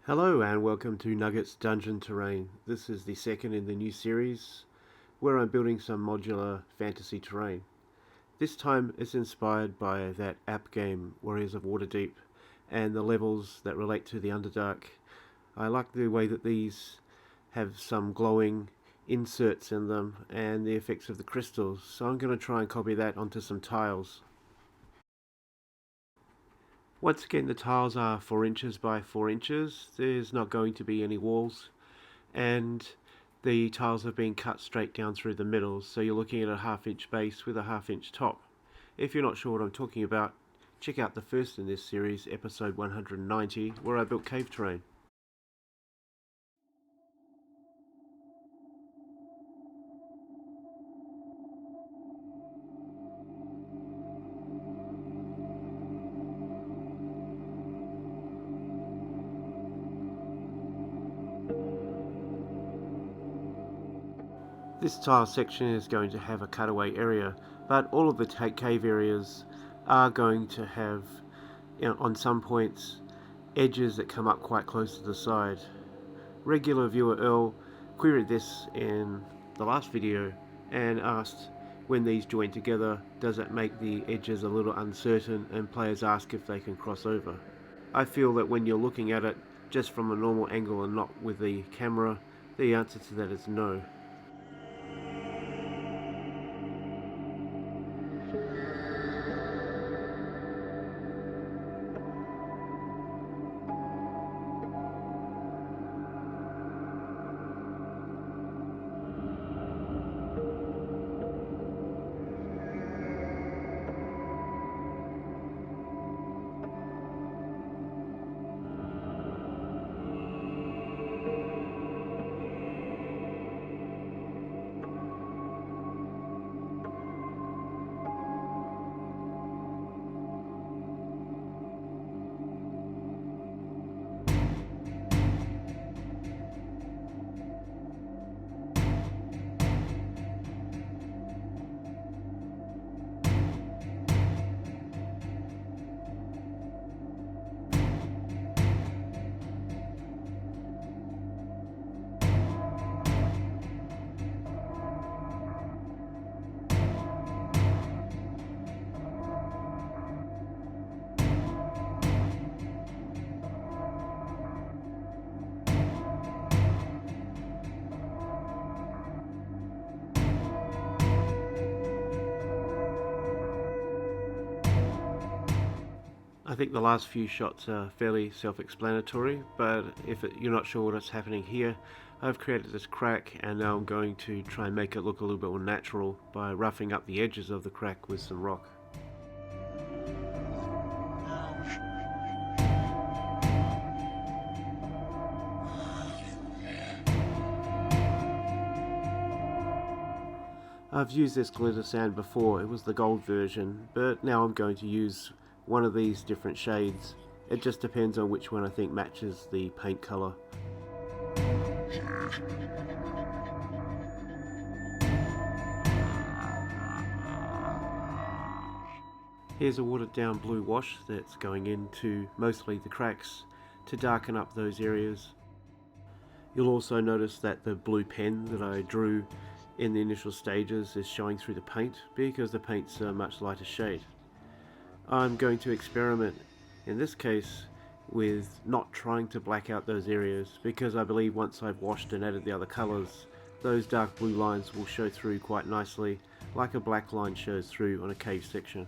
Hello and welcome to Nugget's Dungeon Terrain. This is the second in the new series where I'm building some modular fantasy terrain. This time it's inspired by that app game Warriors of Waterdeep and the levels that relate to the Underdark. I like the way that these have some glowing inserts in them and the effects of the crystals, so I'm going to try and copy that onto some tiles. Once again, the tiles are 4 inches by 4 inches. There's not going to be any walls, and the tiles have been cut straight down through the middle, so you're looking at a 1/2 inch base with a 1/2 inch top. If you're not sure what I'm talking about, check out the first in this series, episode 190, where I built cave terrain. This tile section is going to have a cutaway area, but all of the cave areas are going to have, on some points, edges that come up quite close to the side. Regular viewer Earl queried this in the last video and asked, when these join together, does it make the edges a little uncertain, and players ask if they can cross over. I feel that when you're looking at it just from a normal angle and not with the camera, the answer to that is no. I think the last few shots are fairly self-explanatory, but if you're not sure what's happening here, I've created this crack and now I'm going to try and make it look a little bit more natural by roughing up the edges of the crack with some rock. I've used this glitter sand before, it was the gold version, but now I'm going to use one of these different shades. It just depends on which one I think matches the paint colour. Here's a watered down blue wash that's going into mostly the cracks to darken up those areas. You'll also notice that the blue pen that I drew in the initial stages is showing through the paint because the paint's a much lighter shade. I'm going to experiment in this case with not trying to black out those areas, because I believe once I've washed and added the other colours, those dark blue lines will show through quite nicely, like a black line shows through on a cave section.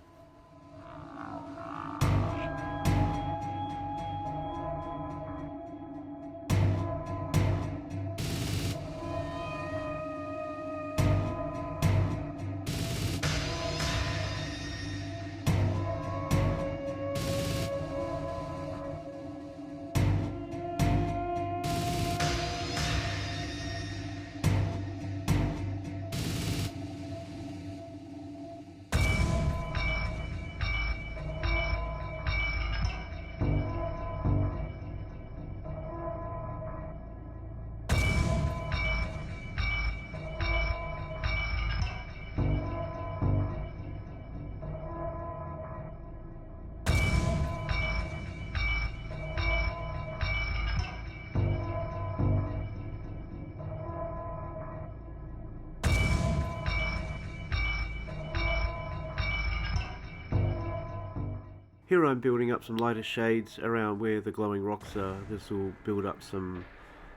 Here I'm building up some lighter shades around where the glowing rocks are. This will build up some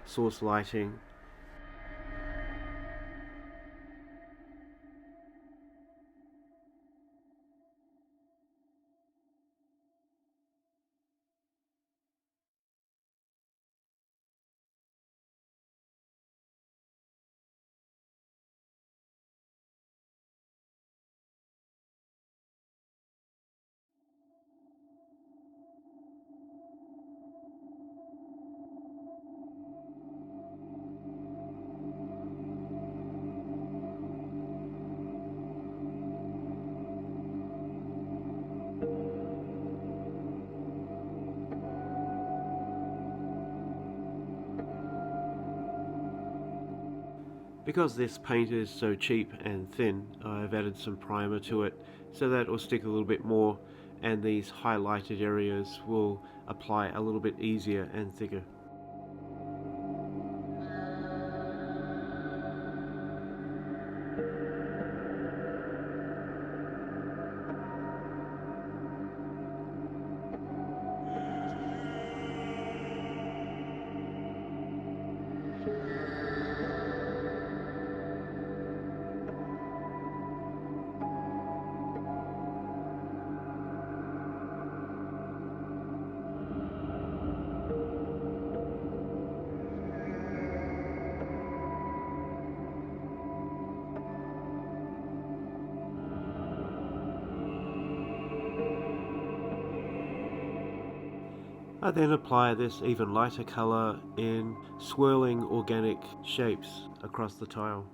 source lighting. Because this paint is so cheap and thin, I've added some primer to it so that it will stick a little bit more, and these highlighted areas will apply a little bit easier and thicker. I then apply this even lighter colour in swirling organic shapes across the tile.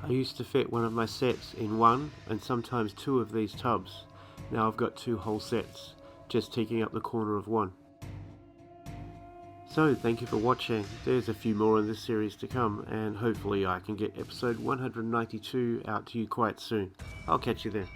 I used to fit one of my sets in one and sometimes two of these tubs. Now I've got two whole sets, just taking up the corner of one. So thank you for watching. There's a few more in this series to come, and hopefully I can get episode 192 out to you quite soon. I'll catch you then.